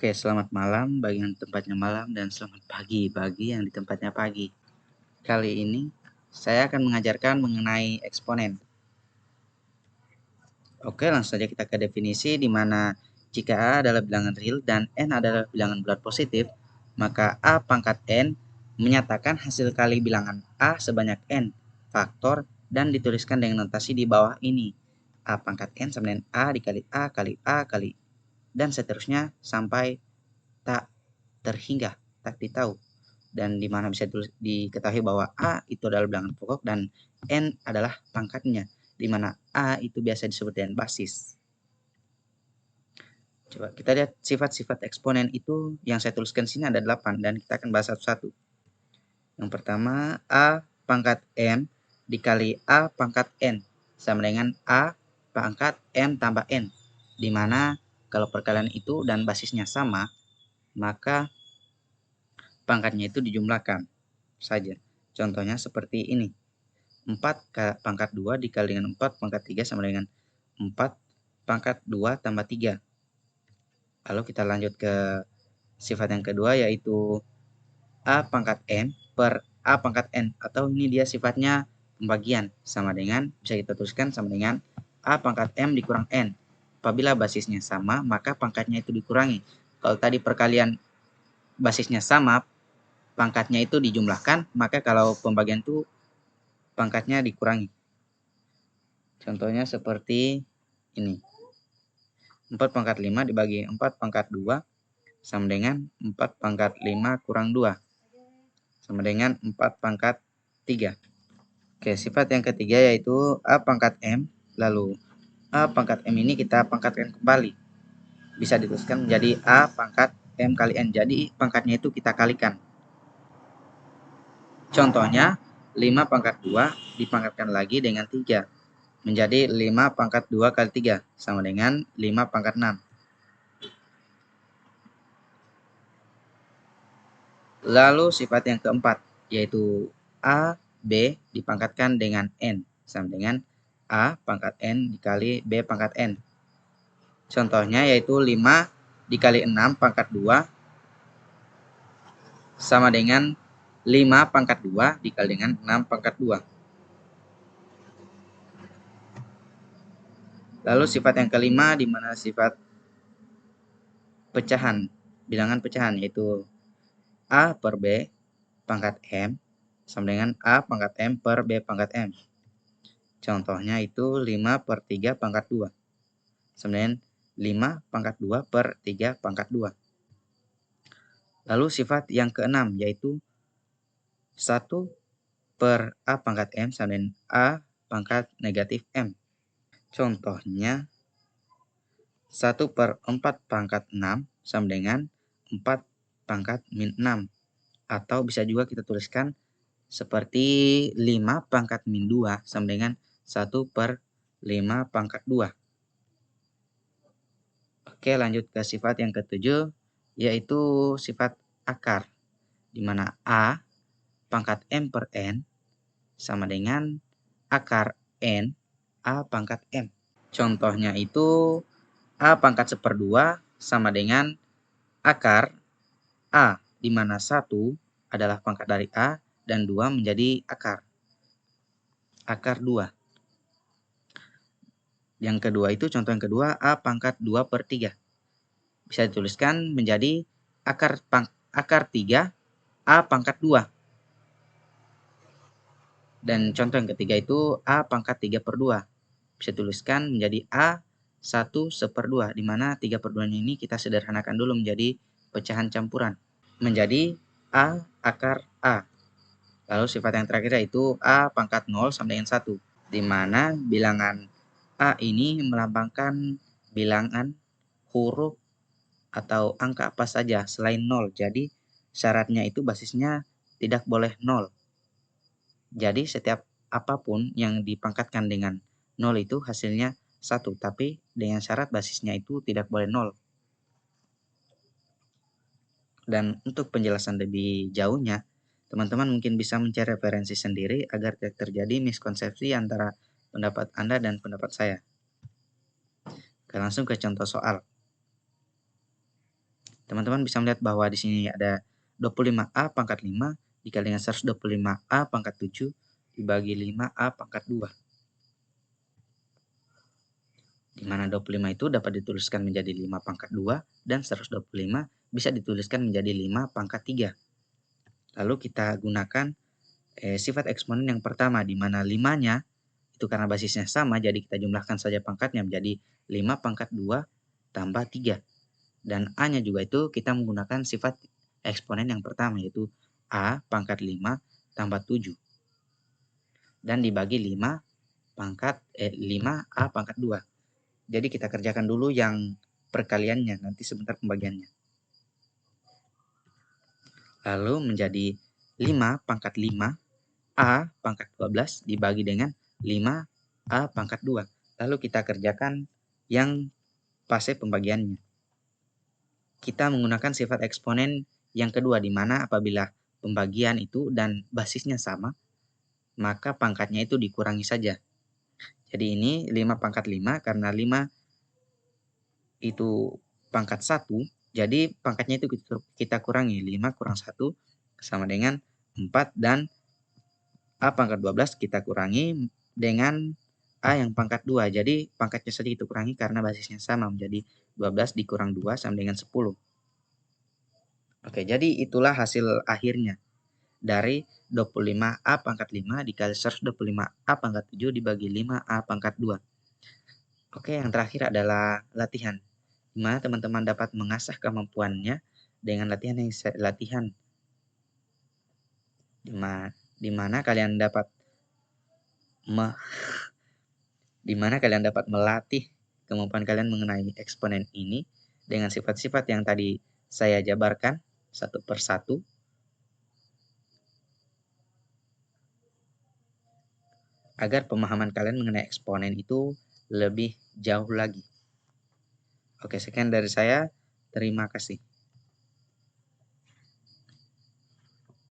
Oke, selamat malam bagi yang di tempatnya malam dan selamat pagi bagi yang di tempatnya pagi. Kali ini saya akan mengajarkan mengenai eksponen. Oke, langsung saja kita ke definisi di mana jika A adalah bilangan real dan N adalah bilangan bulat positif, maka A pangkat N menyatakan hasil kali bilangan A sebanyak N faktor dan dituliskan dengan notasi di bawah ini. A pangkat N sama dengan A dikali A kali A kali dan seterusnya sampai tak terhingga, tak ditahu. Dan di mana bisa diketahui bahwa A itu adalah bilangan pokok dan N adalah pangkatnya, di mana A itu biasa disebut dengan basis. Coba kita lihat sifat-sifat eksponen itu yang saya tuliskan sini ada 8 dan kita akan bahas satu-satu. Yang pertama, A pangkat M dikali A pangkat N sama dengan A pangkat M tambah N, di mana kalau perkalian itu dan basisnya sama, maka pangkatnya itu dijumlahkan saja. Contohnya seperti ini. 4 pangkat 2 dikali dengan 4 pangkat 3 sama dengan 4 pangkat 2 tambah 3. Lalu kita lanjut ke sifat yang kedua, yaitu A pangkat N per A pangkat N. Atau ini dia sifatnya pembagian. Sama dengan, bisa kita tuliskan sama dengan A pangkat M dikurang N. Apabila basisnya sama, maka pangkatnya itu dikurangi. Kalau tadi perkalian basisnya sama, pangkatnya itu dijumlahkan, maka kalau pembagian itu pangkatnya dikurangi. Contohnya seperti ini. 4 pangkat 5 dibagi 4 pangkat 2 sama dengan 4 pangkat 5 kurang 2 sama dengan 4 pangkat 3. Oke, sifat yang ketiga yaitu A pangkat M. Lalu A pangkat M ini kita pangkatkan kembali. Bisa dituliskan menjadi A pangkat M kali N. Jadi pangkatnya itu kita kalikan. Contohnya 5 pangkat 2 dipangkatkan lagi dengan 3. Menjadi 5 pangkat 2 kali 3 sama dengan 5 pangkat 6. Lalu sifat yang keempat, yaitu A, B dipangkatkan dengan N sama dengan A pangkat N dikali B pangkat N. Contohnya yaitu 5 dikali 6 pangkat 2 sama dengan 5 pangkat 2 dikali dengan 6 pangkat 2. Lalu sifat yang kelima, di mana sifat pecahan, bilangan pecahan, yaitu A per B pangkat M sama dengan A pangkat M per B pangkat M. Contohnya itu 5 per 3 pangkat 2 sama dengan 5 pangkat 2 per 3 pangkat 2. Lalu sifat yang keenam, yaitu 1 per A pangkat M sama dengan A pangkat negatif M. Contohnya 1 per 4 pangkat 6 sama dengan 4 pangkat min 6. Atau bisa juga kita tuliskan seperti 5 pangkat min 2 sama dengan 1 per 5 pangkat 2. Oke, lanjut ke sifat yang ketujuh, yaitu sifat akar, di mana A pangkat M per N sama dengan akar N A pangkat M. Contohnya itu A pangkat 1/2 sama dengan akar A, di mana 1 adalah pangkat dari A dan 2 menjadi akar. Akar 2. Yang kedua itu contoh yang kedua A pangkat 2 per 3. Bisa dituliskan menjadi akar 3 A pangkat 2. Dan contoh yang ketiga itu A pangkat 3 per 2. Bisa tuliskan menjadi A 1/2, di mana 3/2 ini kita sederhanakan dulu menjadi pecahan campuran. Menjadi A akar A. Lalu sifat yang terakhir yaitu A pangkat 0 sama dengan 1. Di mana bilangan A ini melambangkan bilangan huruf atau angka apa saja selain 0. Jadi syaratnya itu basisnya tidak boleh 0. Jadi setiap apapun yang dipangkatkan dengan 0 itu hasilnya 1. Tapi dengan syarat basisnya itu tidak boleh 0. Dan untuk penjelasan lebih jauhnya, teman-teman mungkin bisa mencari referensi sendiri agar tidak terjadi miskonsepsi antara pendapat Anda dan pendapat saya. Oke, langsung ke contoh soal. Teman-teman bisa melihat bahwa di sini ada 25A pangkat 5 dikali dengan 125A pangkat 7 dibagi 5A pangkat 2. Di mana 25 itu dapat dituliskan menjadi 5 pangkat 2 dan 125 bisa dituliskan menjadi 5 pangkat 3. Lalu kita gunakan sifat eksponen yang pertama, di mana 5-nya itu karena basisnya sama, jadi kita jumlahkan saja pangkatnya menjadi 5 pangkat 2 tambah 3. Dan A-nya juga itu kita menggunakan sifat eksponen yang pertama, yaitu A pangkat 5 tambah 7. Dan dibagi 5 5A pangkat 2. Jadi kita kerjakan dulu yang perkaliannya, nanti sebentar pembagiannya. Lalu menjadi 5 pangkat 5 A pangkat 12 dibagi dengan 5A pangkat 2. Lalu kita kerjakan yang fase pembagiannya. Kita menggunakan sifat eksponen yang kedua, di mana apabila pembagian itu dan basisnya sama, maka pangkatnya itu dikurangi saja. Jadi ini 5 pangkat 5, karena 5 itu pangkat 1, jadi pangkatnya itu kita kurangi. 5 kurang 1 sama dengan 4, dan A pangkat 12 kita kurangi dengan A yang pangkat 2. Jadi pangkatnya saja kita kurangi karena basisnya sama, menjadi 12 dikurang 2 sama dengan 10. Oke, jadi itulah hasil akhirnya dari 25A pangkat 5 dikali 125A pangkat 7 dibagi 5A pangkat 2. Oke, yang terakhir adalah latihan, di mana teman-teman dapat mengasah kemampuannya dengan latihan di mana kalian dapat melatih kemampuan kalian mengenai eksponen ini dengan sifat-sifat yang tadi saya jabarkan satu persatu, agar pemahaman kalian mengenai eksponen itu lebih jauh lagi. Oke, sekian dari saya. Terima kasih.